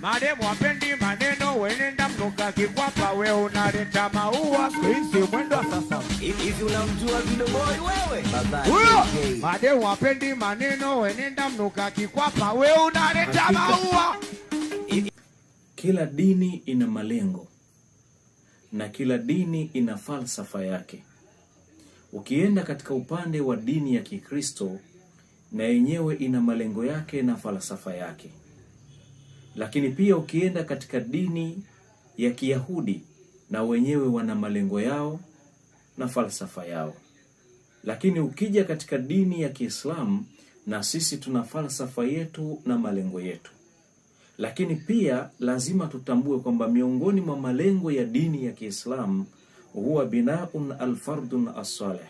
Mademu wapendi maneno, wenenda mnuka kikwapa, we unaleta maua, kuhisi mwendo sasa. Hivi unamjua Video Boy wewe? Mademu wapendi maneno, wenenda mnuka kikwapa, we unaleta maua. Kila dini ina malengo na kila dini ina falsafa yake. Ukienda katika upande wa dini ya Kikristo, na yenyewe ina malengo yake na falsafa yake. Lakini pia ukienda katika dini ya Kiyahudi, na wenyewe wana malengo yao na falsafa yao. Lakini ukija katika dini ya Kiislamu, na sisi tuna falsafa yetu na malengo yetu. Lakini pia lazima tutambue kwamba miongoni mwa malengo ya dini ya Kiislamu huwa binaun alfardun as-salih,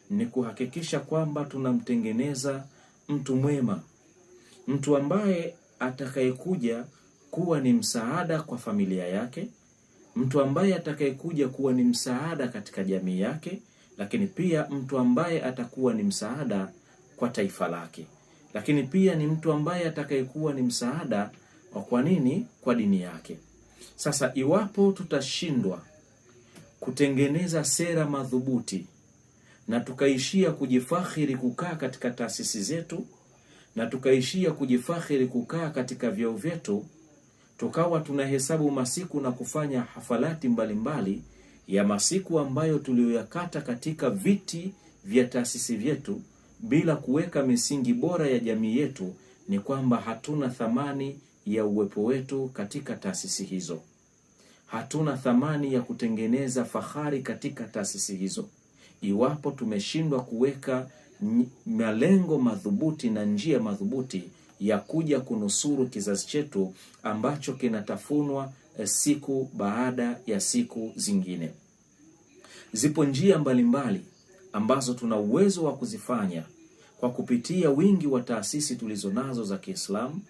ni kuhakikisha kwamba tunamtengeneza mtu mwema, mtu ambaye atakayekuja kuwa ni msaada kwa familia yake, mtu ambaye atakayekuja kuwa ni msaada katika jamii yake, lakini pia mtu ambaye atakuwa ni msaada kwa taifa lake, lakini pia ni mtu ambaye atakayekuwa ni msaada kwa nini? Kwa dini yake. Sasa iwapo tutashindwa kutengeneza sera madhubuti na tukaishia kujifakhiri kukaa katika taasisi zetu, na tukaishia kujifakhiri kukaa katika vyeo vyetu, tukawa tunahesabu masiku na kufanya hafalati mbalimbali ya masiku ambayo tuliyoyakata katika viti vya taasisi vyetu bila kuweka misingi bora ya jamii yetu, ni kwamba hatuna thamani ya uwepo wetu katika taasisi hizo. Hatuna thamani ya kutengeneza fahari katika taasisi hizo, iwapo tumeshindwa kuweka malengo madhubuti na njia madhubuti ya kuja kunusuru kizazi chetu ambacho kinatafunwa siku baada ya siku zingine. Zipo njia mbalimbali ambazo tuna uwezo wa kuzifanya kwa kupitia wingi wa taasisi tulizonazo za Kiislamu.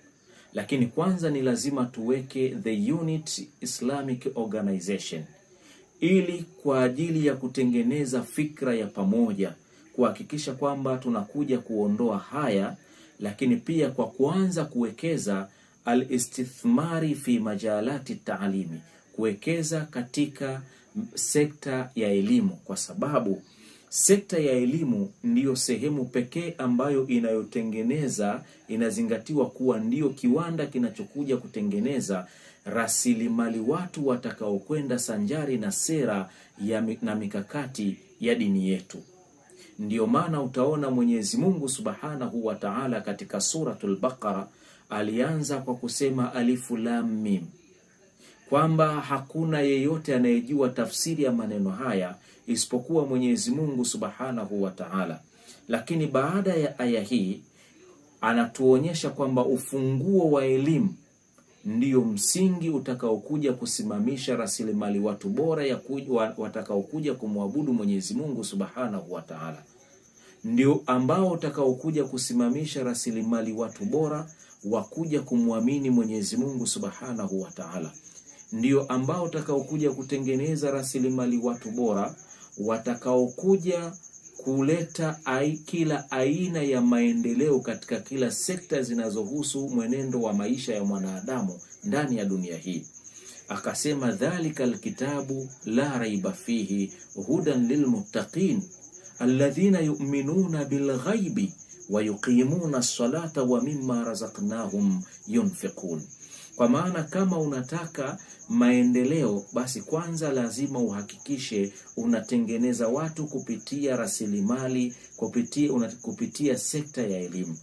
Lakini kwanza ni lazima tuweke the Unit Islamic Organization, ili kwa ajili ya kutengeneza fikra ya pamoja, kuhakikisha kwamba tunakuja kuondoa haya, lakini pia kwa kuanza kuwekeza al-istithmari fi majalati ta'alimi, kuwekeza katika sekta ya elimu, kwa sababu sekta ya elimu ndiyo sehemu pekee ambayo inazingatiwa kuwa ndiyo kiwanda kinachokuja kutengeneza rasilimali watu watakaokwenda sanjari na sera na mikakati ya dini yetu. Ndiyo maana utaona Mwenyezi Mungu Subhanahu wa Ta'ala katika suratul Baqara alianza kwa kusema alifu lam mim, kwamba hakuna yeyote anayejua tafsiri ya maneno haya isipokuwa Mwenyezi Mungu Subhanahu wa Ta'ala. Lakini baada ya aya hii anatuonyesha kwamba ufunguo wa elimu ndiyo msingi utakaokuja kusimamisha rasilimali watu bora ya watakaokuja kumwabudu Mwenyezi Mungu Subhanahu wa Ta'ala. Ndio ambao utakaokuja kusimamisha rasilimali watu bora wakuja kumwamini Mwenyezi Mungu Subhanahu wa Ta'ala. Ndio ambao utakaokuja kutengeneza rasilimali watu bora watakaokuja kuleta kila aina ya maendeleo katika kila sekta zinazohusu mwenendo wa maisha ya mwanadamu ndani ya dunia hii. Akasema dhalika alkitabu la raiba fihi hudan lilmuttaqin alladhina yu'minuna bilghaibi wa yuqimuna as-salata wa mimma razaqnahum yunfiqun. Kwa maana kama unataka maendeleo, basi kwanza lazima uhakikishe unatengeneza watu kupitia rasilimali, kupitia sekta ya elimu.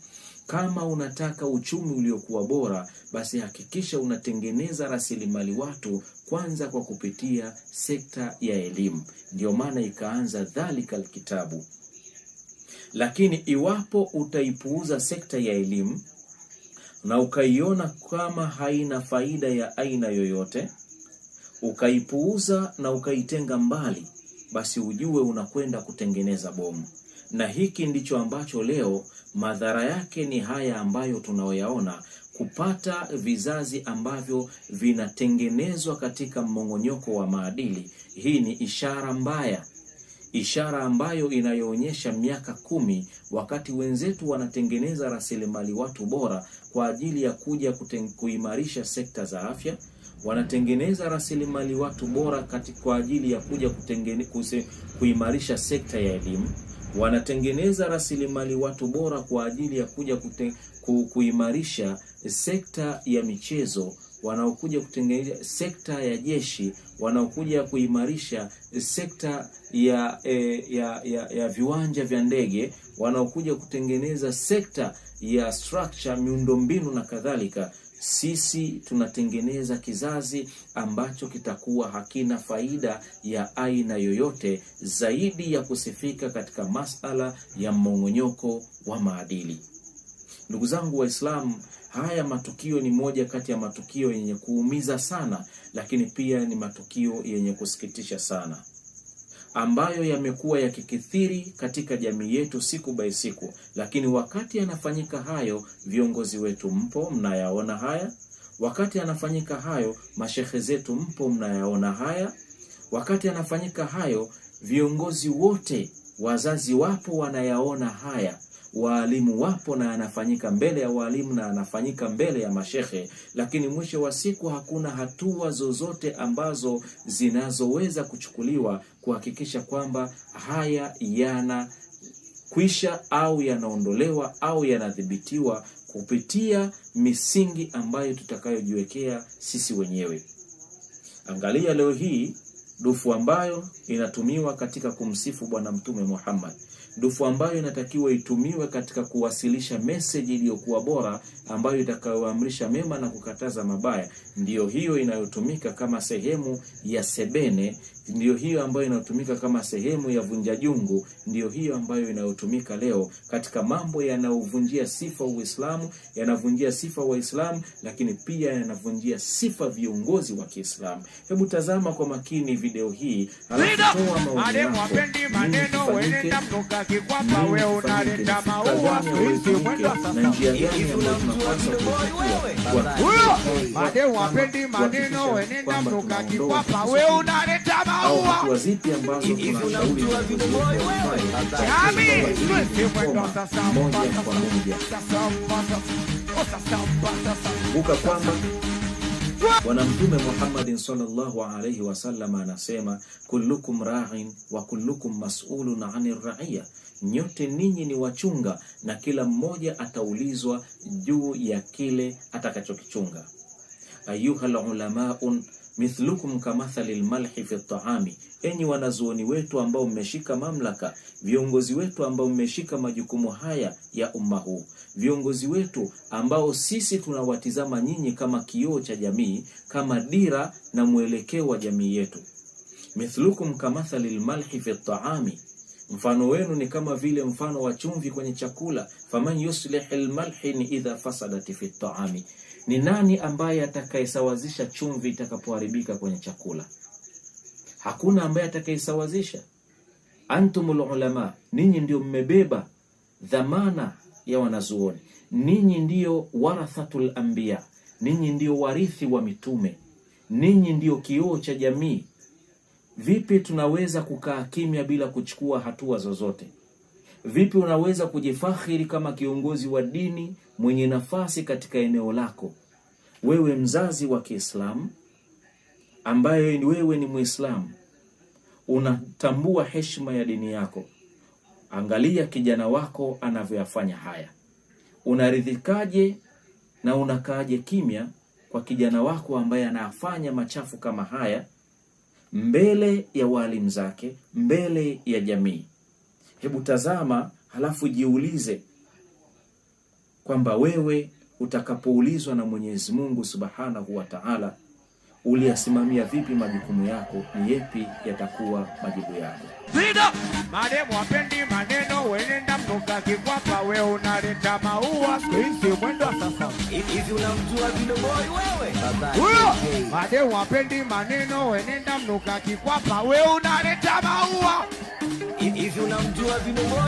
Kama unataka uchumi uliokuwa bora, basi hakikisha unatengeneza rasilimali watu kwanza kwa kupitia sekta ya elimu. Ndio maana ikaanza dhalika alkitabu. Lakini iwapo utaipuuza sekta ya elimu na ukaiona kama haina faida ya aina yoyote, ukaipuuza na ukaitenga mbali, basi ujue unakwenda kutengeneza bomu. Na hiki ndicho ambacho leo madhara yake ni haya ambayo tunaoyaona, kupata vizazi ambavyo vinatengenezwa katika mmong'onyoko wa maadili. Hii ni ishara mbaya ishara ambayo inayoonyesha miaka 10 wakati wenzetu wanatengeneza rasilimali watu bora kwa ajili ya kuja kuimarisha sekta za afya, wanatengeneza rasilimali watu bora kwa ajili ya kuja kuimarisha sekta ya elimu, wanatengeneza rasilimali watu bora kwa ajili ya kuja kuimarisha sekta ya michezo, wanaokuja kutengeneza sekta ya jeshi, wanaokuja kuimarisha sekta ya viwanja vya ndege, wanaokuja kutengeneza sekta ya structure, miundombinu na kadhalika. Sisi tunatengeneza kizazi ambacho kitakuwa hakina faida ya aina yoyote zaidi ya kusifika katika masala ya mmong'onyoko wa maadili. Ndugu zangu Waislamu, haya matukio ni moja kati ya matukio yenye kuumiza sana, lakini pia ni matukio yenye kusikitisha sana, ambayo yamekuwa yakikithiri katika jamii yetu siku by siku. Lakini wakati yanafanyika hayo, viongozi wetu mpo, mnayaona haya. Wakati yanafanyika hayo, mashehe zetu mpo, mnayaona haya. Wakati yanafanyika hayo, viongozi wote, wazazi wapo, wanayaona haya. Waalimu wapo na yanafanyika mbele ya walimu na yanafanyika mbele ya mashehe, lakini mwisho wa siku hakuna hatua zozote ambazo zinazoweza kuchukuliwa kuhakikisha kwamba haya yanakwisha au yanaondolewa au yanadhibitiwa kupitia misingi ambayo tutakayojiwekea sisi wenyewe. Angalia leo hii dufu ambayo inatumiwa katika kumsifu Bwana Mtume Muhammad, dufu ambayo inatakiwa itumiwe katika kuwasilisha message iliyokuwa bora ambayo itakayoamrisha mema na kukataza mabaya, ndiyo hiyo inayotumika kama sehemu ya sebene, ndiyo hiyo ambayo inayotumika kama sehemu ya vunja jungu, ndiyo hiyo ambayo inayotumika leo katika mambo yanayovunjia sifa Uislamu, yanavunjia sifa Waislamu, lakini pia yanavunjia sifa viongozi wa Kiislamu. Hebu tazama kwa makini video hii, alafu toa maoni yako. Maneno wenenda mnuka kikwapa, wewe unaleta maua sisi mwendo sasa. Na njia gani ambayo tunapaswa huyo mademu wapendi maneno wenenda mnuka kikwapa, wewe unaleta maua hatua zipi ambazo tunashauri moja kwa moja. Kumbuka kwamba Bwana Mtume Muhammad sallallahu alayhi wasallam anasema, kullukum ra'in wa kullukum mas'ulun 'anir ra'iyya, nyote ninyi ni wachunga na kila mmoja ataulizwa juu ya kile atakachokichunga. Ayuhal ulama'un mithlukum kamathalil malhi fi at-ta'ami, enyi wanazuoni wetu ambao mmeshika mamlaka, viongozi wetu ambao mmeshika majukumu haya ya umma huu, viongozi wetu ambao sisi tunawatizama nyinyi kama kioo cha jamii, kama dira na mwelekeo wa jamii yetu. Mithlukum kamathalil malhi fi at-ta'ami, mfano wenu ni kama vile mfano wa chumvi kwenye chakula. Faman yuslihil malhin idha fasadat fi at-ta'ami, ni nani ambaye atakayesawazisha chumvi itakapoharibika kwenye chakula? Hakuna ambaye atakayesawazisha. Antumul ulama, ninyi ndio mmebeba dhamana ya wanazuoni, ninyi ndio warathatul anbiya, ninyi ndio warithi wa mitume, ninyi ndio kioo cha jamii. Vipi tunaweza kukaa kimya bila kuchukua hatua zozote? Vipi unaweza kujifakhiri kama kiongozi wa dini mwenye nafasi katika eneo lako? Wewe mzazi wa Kiislamu ambaye wewe ni Muislamu, unatambua heshima ya dini yako. Angalia kijana wako anavyoyafanya haya. Unaridhikaje na unakaaje kimya kwa kijana wako ambaye anafanya machafu kama haya mbele ya walimu zake, mbele ya jamii? Hebu tazama, halafu jiulize kwamba wewe utakapoulizwa na Mwenyezi Mungu Subhanahu wa Ta'ala, uliyasimamia vipi majukumu yako, ni yepi yatakuwa majibu yako? Mademu wapendi maneno wenenda mnuka kikwapa, wewe unaleta maua sisi mwendo sasa. Hivi unamjua Video Boy wewe? Huyo mademu wapendi maneno wenenda mnuka kikwapa, wewe unaleta maua. Hivi unamjua Video Boy?